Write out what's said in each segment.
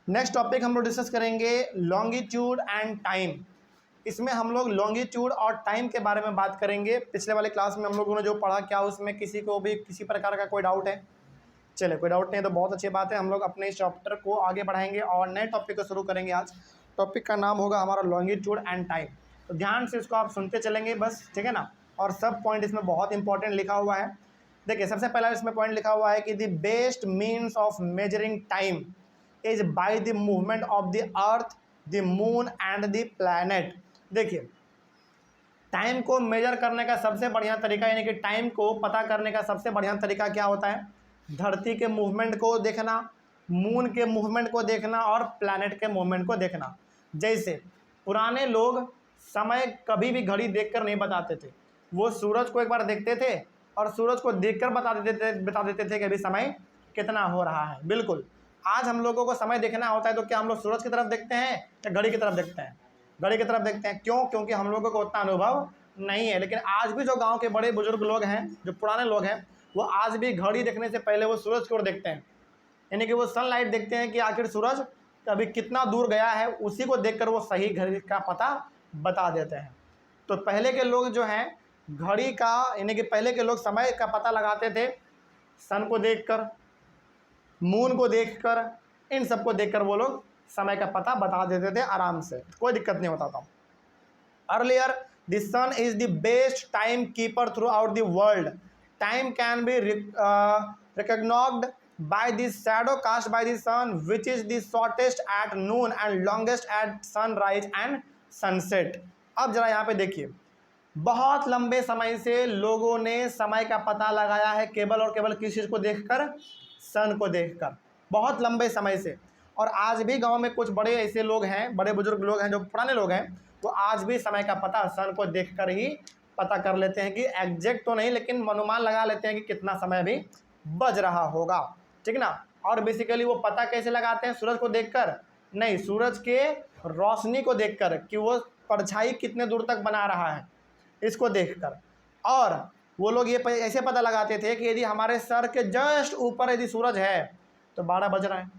Next topic हम लोग discuss करेंगे लॉन्गिट्यूड एंड टाइम। इसमें हम लोग लॉन्गिट्यूड और टाइम के बारे में बात करेंगे। पिछले वाले क्लास में हम लोगों ने जो पढ़ा, क्या उसमें किसी को भी किसी प्रकार का कोई डाउट है? चले, कोई डाउट नहीं है तो बहुत अच्छी बात है। हम लोग अपने इस चैप्टर को आगे बढ़ाएंगे और नए टॉपिक को शुरू करेंगे। आज टॉपिक का नाम होगा हमारा लॉन्गिट्यूड एंड टाइम। तो ध्यान से इसको आप सुनते चलेंगे बस, ठीक है ना। और सब पॉइंट इसमें बहुत इंपॉर्टेंट लिखा हुआ है। देखिए, सबसे पहला इसमें पॉइंट लिखा हुआ है कि the best means of measuring time is by the movement of the earth, the moon and the planet. देखिए, टाइम को मेजर करने का सबसे बढ़िया तरीका, यानी कि टाइम को पता करने का सबसे बढ़िया तरीका क्या होता है? धरती के मूवमेंट को देखना, मून के मूवमेंट को देखना और प्लैनेट के मूवमेंट को देखना। जैसे पुराने लोग समय कभी भी घड़ी देखकर नहीं बताते थे, वो सूरज को एक बार देखते थे और सूरज को देखकर बता देते थे कि अभी समय कितना हो रहा है। बिल्कुल, आज हम लोगों को समय देखना होता है तो क्या हम लोग सूरज की तरफ देखते हैं या घड़ी की तरफ देखते हैं? घड़ी की तरफ देखते हैं। क्यों? क्योंकि हम लोगों को उतना अनुभव नहीं है। लेकिन आज भी जो गांव के बड़े बुजुर्ग लोग हैं, जो पुराने लोग हैं, वो आज भी घड़ी देखने से पहले वो सूरज की ओर देखते हैं, यानी कि वो सनलाइट देखते हैं कि आखिर सूरज अभी कितना दूर गया है, उसी को देखकर वो सही घड़ी का पता बता देते हैं। तो पहले के लोग जो हैं, घड़ी का यानी कि पहले के लोग समय का पता लगाते थे सन को देखकर, मून को देखकर, इन सब को देखकर वो लोग समय का पता बता देते थे आराम से, कोई दिक्कत नहीं होता था। Earlier the sun is the best time keeper throughout the world. Time can be recognised by the shadow cast by the sun, which is the shortest at noon and longest at sunrise and sunset। अब जरा यहाँ पे देखिए, बहुत लंबे समय से लोगों ने समय का पता लगाया है केवल और केवल किस चीज़ को देखकर? सन को देखकर, बहुत लंबे समय से। और आज भी गांव में कुछ बड़े ऐसे लोग हैं, बड़े बुजुर्ग लोग हैं, जो पुराने लोग हैं, वो आज भी समय का पता सन को देखकर ही पता कर लेते हैं कि एग्जैक्ट तो नहीं, लेकिन अनुमान लगा लेते हैं कि कितना समय भी बज रहा होगा, ठीक ना। और बेसिकली वो पता कैसे लगाते हैं? सूरज को देखकर नहीं, सूरज के रोशनी को देखकर कि वो परछाई कितने दूर तक बना रहा है, इसको देखकर। और वो लोग ये ऐसे पता लगाते थे कि यदि हमारे सर के जस्ट ऊपर यदि सूरज है तो 12 बज रहा है,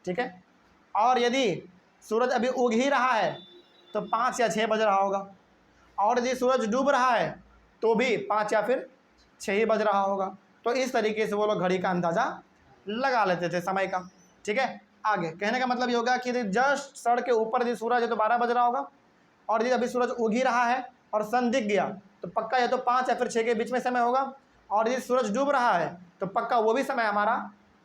ठीक है। और यदि सूरज अभी उग ही रहा है तो 5 या 6 बज रहा होगा। और यदि सूरज डूब रहा है तो भी 5 या फिर 6 ही बज रहा होगा। तो इस तरीके से वो लोग घड़ी का अंदाज़ा लगा लेते थे समय का, ठीक है। आगे कहने का मतलब ये होगा कि जस्ट सर के ऊपर यदि सूरज है तो 12 बज रहा होगा, और यदि अभी सूरज उग ही रहा है और सन दिख गया तो पक्का या तो 5 या फिर 6 के बीच में समय होगा। और यदि सूरज डूब रहा है तो पक्का वो भी समय हमारा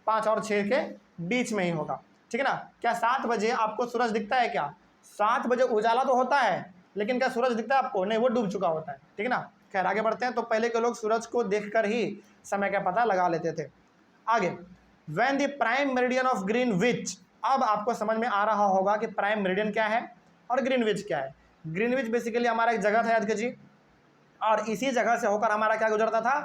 5 और 6 के बीच में ही होगा, ठीक है ना। क्या 7 बजे आपको सूरज दिखता है? क्या 7 बजे उजाला तो होता है, लेकिन क्या सूरज दिखता है आपको? नहीं, वो डूब चुका होता है, ठीक है ना। खैर, आगे बढ़ते हैं। तो पहले के लोग सूरज को देखकर ही समय का पता लगा लेते थे। आगे, When the prime meridian of Greenwich, अब आपको समझ में आ रहा होगा कि प्राइम मेरिडियन क्या है और ग्रीनविच क्या है। ग्रीनविच बेसिकली हमारा एक जगह था, याद कीजिए, और इसी जगह से होकर हमारा क्या गुजरता था?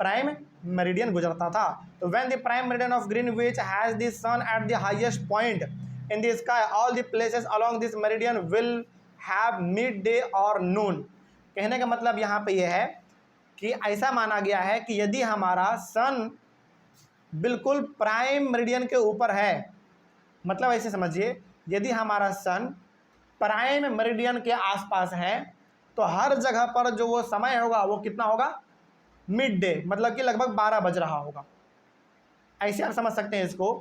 प्राइम मेरिडियन गुजरता था। तो when the prime meridian of Greenwich has the sun at the highest point in the sky, all the places along this meridian will have midday or noon। कहने का मतलब यहाँ पे यह है कि ऐसा माना गया है कि यदि हमारा सन बिल्कुल प्राइम मेरिडियन के ऊपर है, मतलब ऐसे समझिए, यदि हमारा सन प्राइम मेरिडियन के आसपास है तो हर जगह पर जो वो समय होगा वो कितना होगा? मिड डे, मतलब कि लगभग 12 बज रहा होगा। ऐसे आप समझ सकते हैं इसको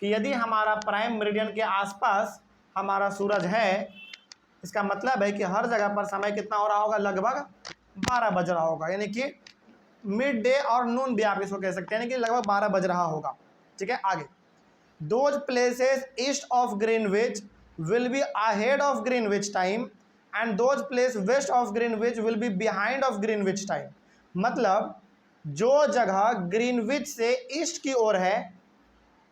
कि यदि हमारा प्राइम मेरिडियन के आसपास हमारा सूरज है, इसका मतलब है कि हर जगह पर समय कितना हो रहा होगा? लगभग 12 बज रहा होगा, यानी कि मिड डे और नून भी आप इसको कह सकते हैं कि लगभग 12 बज रहा होगा, ठीक है। आगे, those places east of Greenwich will be ahead of Greenwich time and those place west of Greenwich will be behind of Greenwich time. मतलब जो जगह ग्रीनविच से ईस्ट की ओर है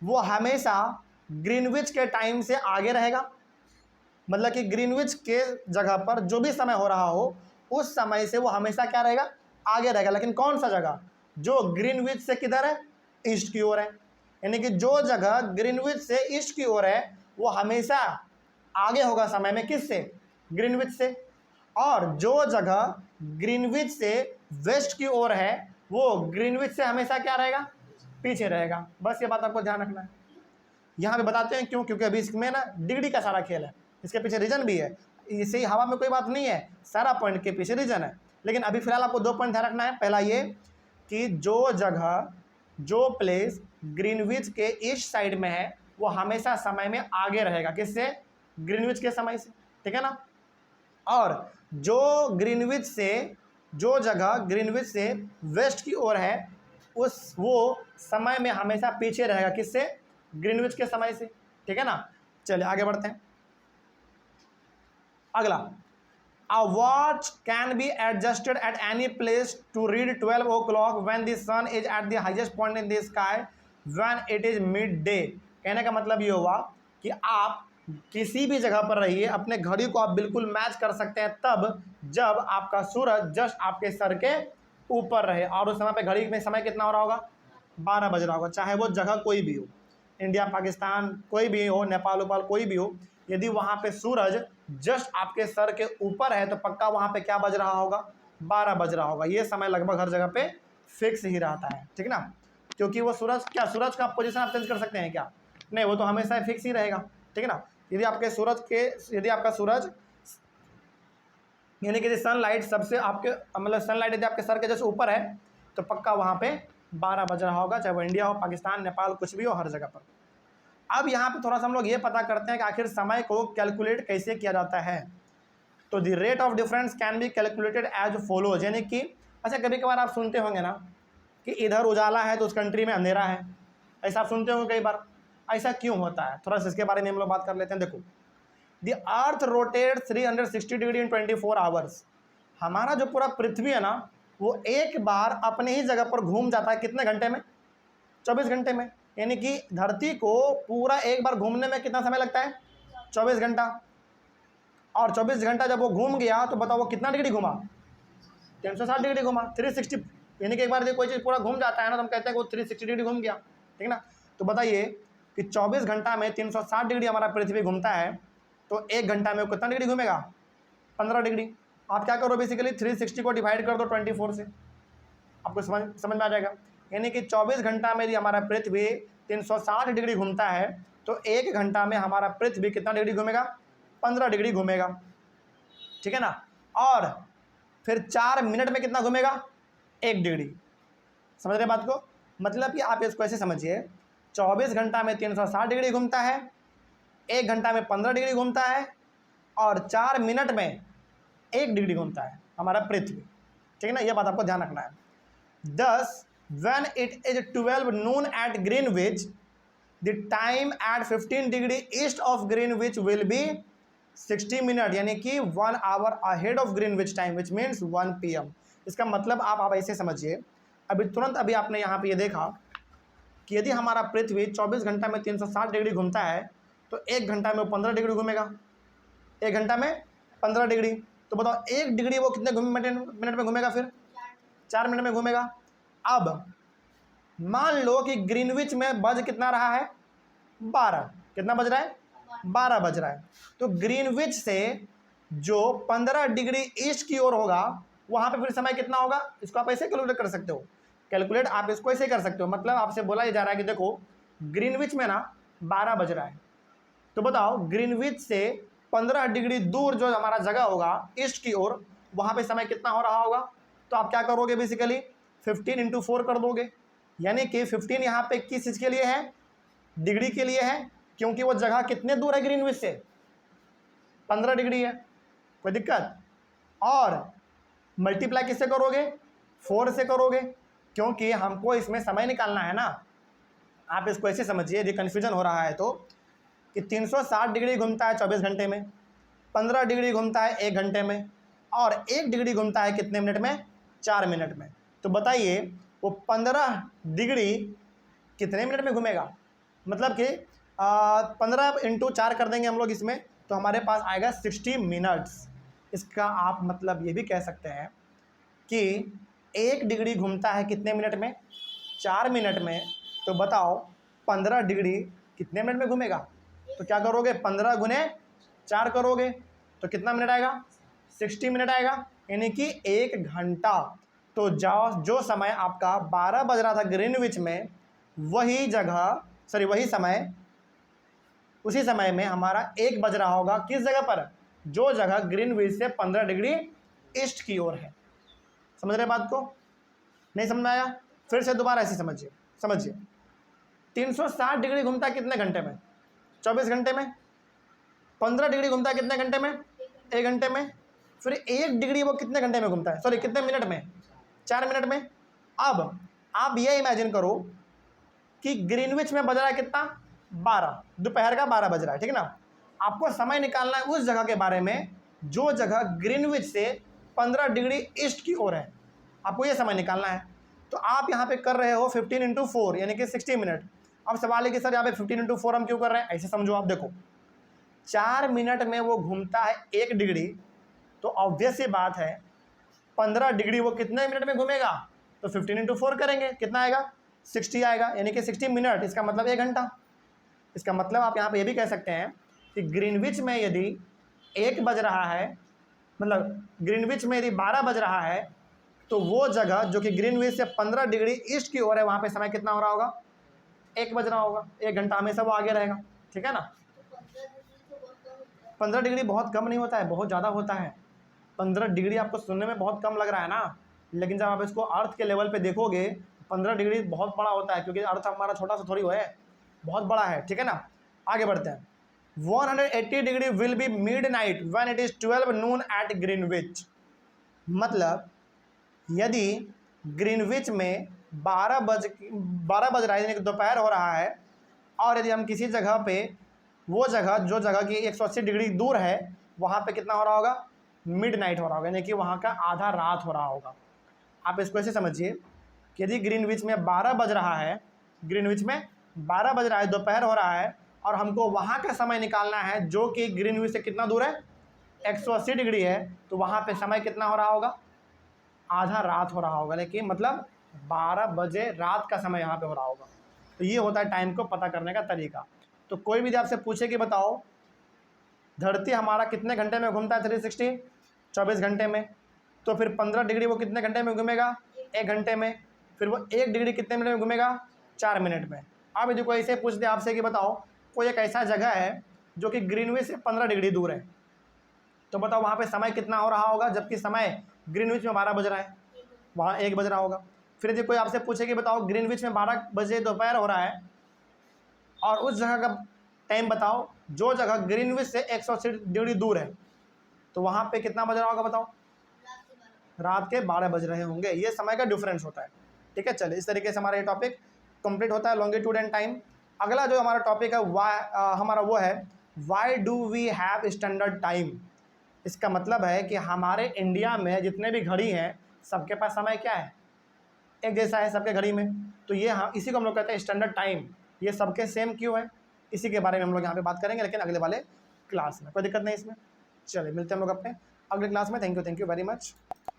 वो हमेशा ग्रीनविच के टाइम से आगे रहेगा। मतलब कि ग्रीनविच के जगह पर जो भी समय हो रहा हो उस समय से वो हमेशा क्या रहेगा? आगे रहेगा। लेकिन कौन सा जगह? जो ग्रीनविच से किधर है? ईस्ट की ओर है। यानी कि जो जगह ग्रीनविच से ईस्ट की ओर है वो हमेशा आगे होगा समय में, किससे? ग्रीनविच से। और जो जगह ग्रीनविच से वेस्ट की ओर है वो ग्रीनविच से हमेशा क्या रहेगा? पीछे रहेगा। बस ये बात आपको ध्यान रखना है। यहाँ पे बताते हैं क्यों, क्योंकि अभी इसमें ना डिग्री का सारा खेल है, इसके पीछे रीजन भी है, इसे ही हवा में कोई बात नहीं है, सारा पॉइंट के पीछे रीजन है। लेकिन अभी फिलहाल आपको 2 पॉइंट ध्यान रखना है। पहला ये कि जो जगह, जो प्लेस ग्रीनविच के ईस्ट साइड में है वो हमेशा समय में आगे रहेगा, किससे? ग्रीनविच के समय से, ठीक है ना। और जो ग्रीनविच से, जो जगह ग्रीनविच से वेस्ट की ओर है वो समय में हमेशा पीछे रहेगा, किससे? ग्रीनविच के समय से, ठीक है ना। चलिए आगे बढ़ते हैं। अगला, a watch can be adjusted at any place to read 12 o'clock when the sun is at the highest point in the sky when it is midday। कहने का मतलब ये हुआ कि आप किसी भी जगह पर रहिए, अपने घड़ी को आप बिल्कुल मैच कर सकते हैं तब जब आपका सूरज जस्ट आपके सर के ऊपर रहे, और उस समय पे घड़ी में समय कितना हो रहा होगा? 12 बज रहा होगा। चाहे वो जगह कोई भी हो, इंडिया, पाकिस्तान, कोई भी हो, नेपाल उपाल कोई भी हो, यदि वहाँ पे सूरज जस्ट आपके सर के ऊपर है तो पक्का वहाँ पे क्या बज रहा होगा? 12 बज रहा होगा। ये समय लगभग हर जगह पे फिक्स ही रहता है, ठीक ना, क्योंकि वो सूरज, क्या सूरज का पोजीशन आप चेंज कर सकते हैं क्या? नहीं, वो तो हमेशा फिक्स ही रहेगा, ठीक है ना। यदि आपके सूरज के, यदि आपका सूरज यानी कि सनलाइट सबसे आपके, मतलब सनलाइट यदि आपके सर के जैसे ऊपर है तो पक्का वहाँ पे 12 बज रहा होगा, चाहे वो इंडिया हो, पाकिस्तान, नेपाल, कुछ भी हो, हर जगह पर। अब यहाँ पे थोड़ा सा हम लोग ये पता करते हैं कि आखिर समय को कैलकुलेट कैसे किया जाता है। तो the rate of difference can be calculated as follows, यानी कि अच्छा कभी कभार आप सुनते होंगे ना कि इधर उजाला है तो उस कंट्री में अंधेरा है, ऐसा आप सुनते होंगे कई बार। ऐसा क्यों होता है, थोड़ा सा इसके बारे में हम लोग बात कर लेते हैं। देखो, the earth rotate 360 degree in 24 hours. हमारा जो पूरा पृथ्वी है ना वो एक बार अपने ही जगह पर घूम जाता है, कितने घंटे में? 24 घंटे में। यानी कि धरती को पूरा एक बार घूमने में कितना समय लगता है? 24 घंटा। और 24 घंटा जब वो घूम गया तो बताओ वो कितना डिग्री घूमा? 360 डिग्री घूमा, 360। यानी कि एक बार कोई चीज़ पूरा घूम जाता है ना तो हम कहते हैं कि वो 360 डिग्री घूम गया, ठीक ना। तो बताइए कि 24 घंटा में 360 डिग्री हमारा पृथ्वी घूमता है, तो 1 घंटा में वो कितना डिग्री घूमेगा? 15 डिग्री। आप क्या करो, बेसिकली 360 को डिवाइड कर दो 24 से, आपको समझ में आ जाएगा। यानी कि 24 घंटा में यदि हमारा पृथ्वी 360 डिग्री घूमता है तो 1 घंटा में हमारा पृथ्वी कितना डिग्री घूमेगा? 15 डिग्री घूमेगा, ठीक है ना। और फिर 4 मिनट में कितना घूमेगा? 1 डिग्री। समझ रहे बात को? मतलब कि आप इसको ऐसे समझिए, 24 घंटा में 360 डिग्री घूमता है, 1 घंटा में 15 डिग्री घूमता है, और 4 मिनट में 1 डिग्री घूमता है हमारा पृथ्वी, ठीक है ना। यह बात आपको ध्यान रखना है। 10 when it is 12 noon at Greenwich, the time at 15 degree east of Greenwich will be 60 minute, यानी कि 1 hour ahead of Greenwich time, which means 1 PM। इसका मतलब आप ऐसे समझिए, अभी तुरंत अभी आपने यहाँ पे ये देखा कि यदि हमारा पृथ्वी 24 घंटा में 360 डिग्री घूमता है तो 1 घंटा में 15 डिग्री घूमेगा, 1 घंटा में 15 डिग्री। तो बताओ 1 डिग्री वो कितने मिनट में घूमेगा? फिर 4 मिनट में घूमेगा। अब मान लो कि ग्रीनविच में बज कितना रहा है? 12। कितना बज रहा है? 12 बज रहा है। तो ग्रीनविच से जो 15 डिग्री ईस्ट की ओर होगा वहां पे फिर समय कितना होगा? इसको आप ऐसे कैलकुलेट कर सकते हो, कैलकुलेट आप इसको ऐसे कर सकते हो। मतलब आपसे बोला जा रहा है कि देखो ग्रीनविच में ना 12 बज रहा है, तो बताओ ग्रीनविच से 15 डिग्री दूर जो हमारा जगह होगा ईस्ट की ओर, वहां पे समय कितना हो रहा होगा? तो आप क्या करोगे, बेसिकली 15 × 4 कर दोगे। यानी कि 15 यहाँ पे किस चीज़ के लिए है? डिग्री के लिए है, क्योंकि वो जगह कितने दूर है ग्रीनविच से? 15 डिग्री है। कोई दिक्कत? और मल्टीप्लाई किससे करोगे? 4 से करोगे, क्योंकि हमको इसमें समय निकालना है ना। आप इसको ऐसे समझिए, यदि कन्फ्यूजन हो रहा है तो, कि 360 डिग्री घूमता है 24 घंटे में, 15 डिग्री घूमता है 1 घंटे में, और 1 डिग्री घूमता है कितने मिनट में? 4 मिनट में। तो बताइए वो 15 डिग्री कितने मिनट में घूमेगा? मतलब कि 15 × 4 कर देंगे हम लोग इसमें, तो हमारे पास आएगा 60 मिनट्स। इसका आप मतलब ये भी कह सकते हैं कि 1 डिग्री घूमता है कितने मिनट में? 4 मिनट में। तो बताओ 15 डिग्री कितने मिनट में घूमेगा? तो क्या करोगे, 15 × 4 करोगे तो कितना मिनट आएगा? 60 मिनट आएगा, यानी कि 1 घंटा। तो जो समय आपका 12 बज रहा था ग्रीनविच में, वही जगह, सॉरी वही समय उसी समय में हमारा 1 बज रहा होगा किस जगह पर, जो जगह ग्रीनविच से 15 डिग्री ईस्ट की ओर है। समझ रहे बात को? नहीं समझ में आया? फिर से दोबारा ऐसे समझिए 360 डिग्री घूमता है कितने घंटे में? 24 घंटे में। 15 डिग्री घूमता है कितने घंटे में? 1 घंटे में। फिर 1 डिग्री वो कितने घंटे में घूमता है, सॉरी कितने मिनट में? 4 मिनट में। अब आप ये इमेजिन करो कि ग्रीनविच में बज रहा है कितना, 12, दोपहर का 12 बज रहा है, ठीक है ना। आपको समय निकालना है उस जगह के बारे में जो जगह ग्रीनविच से 15 डिग्री ईस्ट की ओर है, आपको ये समय निकालना है। तो आप यहाँ पे कर रहे हो 15 × 4 यानी कि 60 मिनट। अब सवाल है कि सर यहाँ पे 15 × 4 हम क्यों कर रहे हैं? ऐसे समझो आप, देखो 4 मिनट में वो घूमता है 1 डिग्री, तो ऑब्वियस सी बात है 15 डिग्री वो कितने मिनट में घूमेगा, तो 15 × 4 करेंगे, कितना आएगा? 60 आएगा, यानी कि 60 मिनट, इसका मतलब 1 घंटा। इसका मतलब आप यहाँ पे ये भी कह सकते हैं कि ग्रीनविच में यदि 1 बज रहा है, मतलब ग्रीनविच में यदि 12 बज रहा है, तो वो जगह जो कि ग्रीनविच से 15 डिग्री ईस्ट की ओर है, वहाँ पे समय कितना हो रहा होगा? 1 बज रहा होगा। 1 घंटा हमेशा वो आगे रहेगा, ठीक है ना। 15 डिग्री बहुत कम नहीं होता है, बहुत ज़्यादा होता है। 15 डिग्री आपको सुनने में बहुत कम लग रहा है ना, लेकिन जब आप इसको अर्थ के लेवल पे देखोगे 15 डिग्री बहुत बड़ा होता है, क्योंकि अर्थ हमारा छोटा सा थोड़ी है, बहुत बड़ा है, ठीक है ना। आगे बढ़ते हैं। 180 degree will be midnight when it is 12 noon at Greenwich. मतलब यदि ग्रीनविच में 12 बज रहा है, यानी कि दोपहर हो रहा है, और यदि हम किसी जगह पे, वो जगह जो जगह की 180 डिग्री दूर है, वहाँ पे कितना हो रहा होगा? मिडनाइट हो रहा होगा, यानी कि वहाँ का आधा रात हो रहा होगा। आप इसको ऐसे समझिए कि यदि ग्रीनविच में 12 बज रहा है, ग्रीनविच में 12 बज रहा है, दोपहर हो रहा है, और हमको वहाँ का समय निकालना है जो कि ग्रीनविच से कितना दूर है? 180 डिग्री है, तो वहाँ पे समय कितना हो रहा होगा? आधा रात हो रहा होगा, लेकिन मतलब 12 बजे रात का समय यहाँ पे हो रहा होगा। तो ये होता है टाइम को पता करने का तरीका। तो कोई भी आपसे पूछे कि बताओ धरती हमारा कितने घंटे में घूमता है 360? 24 घंटे में। तो फिर 15 डिग्री वो कितने घंटे में घूमेगा? 1 घंटे में। फिर वो 1 डिग्री कितने मिनट में घूमेगा? 4 मिनट में। अब यदि कोई ऐसे पूछ दे आपसे कि बताओ कोई एक ऐसा जगह है जो कि ग्रीनविच से 15 डिग्री दूर है, तो बताओ वहाँ पे समय कितना हो रहा होगा, जबकि समय ग्रीनविच में 12 बज रहा है, वहाँ 1 बज रहा होगा। फिर यदि कोई आपसे पूछे कि बताओ ग्रीनविच में 12 बजे दोपहर हो रहा है, और उस जगह का टाइम बताओ जो जगह ग्रीनविच से 180 डिग्री दूर है, तो वहाँ पे कितना बज रहा होगा बताओ? रात के 12 बज रहे होंगे। ये समय का डिफरेंस होता है, ठीक है। चलिए, इस तरीके से हमारा ये टॉपिक कंप्लीट होता है, लॉन्गिट्यूड एंड टाइम। अगला जो हमारा टॉपिक है हमारा वो है why do we have standard time. इसका मतलब है कि हमारे इंडिया में जितने भी घड़ी हैं सबके पास समय क्या है? एक जैसा है सबके घड़ी में। तो ये इसी को हम लोग कहते हैं स्टैंडर्ड टाइम। ये सबके सेम क्यों है, इसी के बारे में हम लोग यहाँ पे बात करेंगे, लेकिन अगले वाले क्लास में। कोई दिक्कत नहीं इसमें। चलिए, मिलते हैं हम लोग अपने अगले क्लास में। Thank you very much.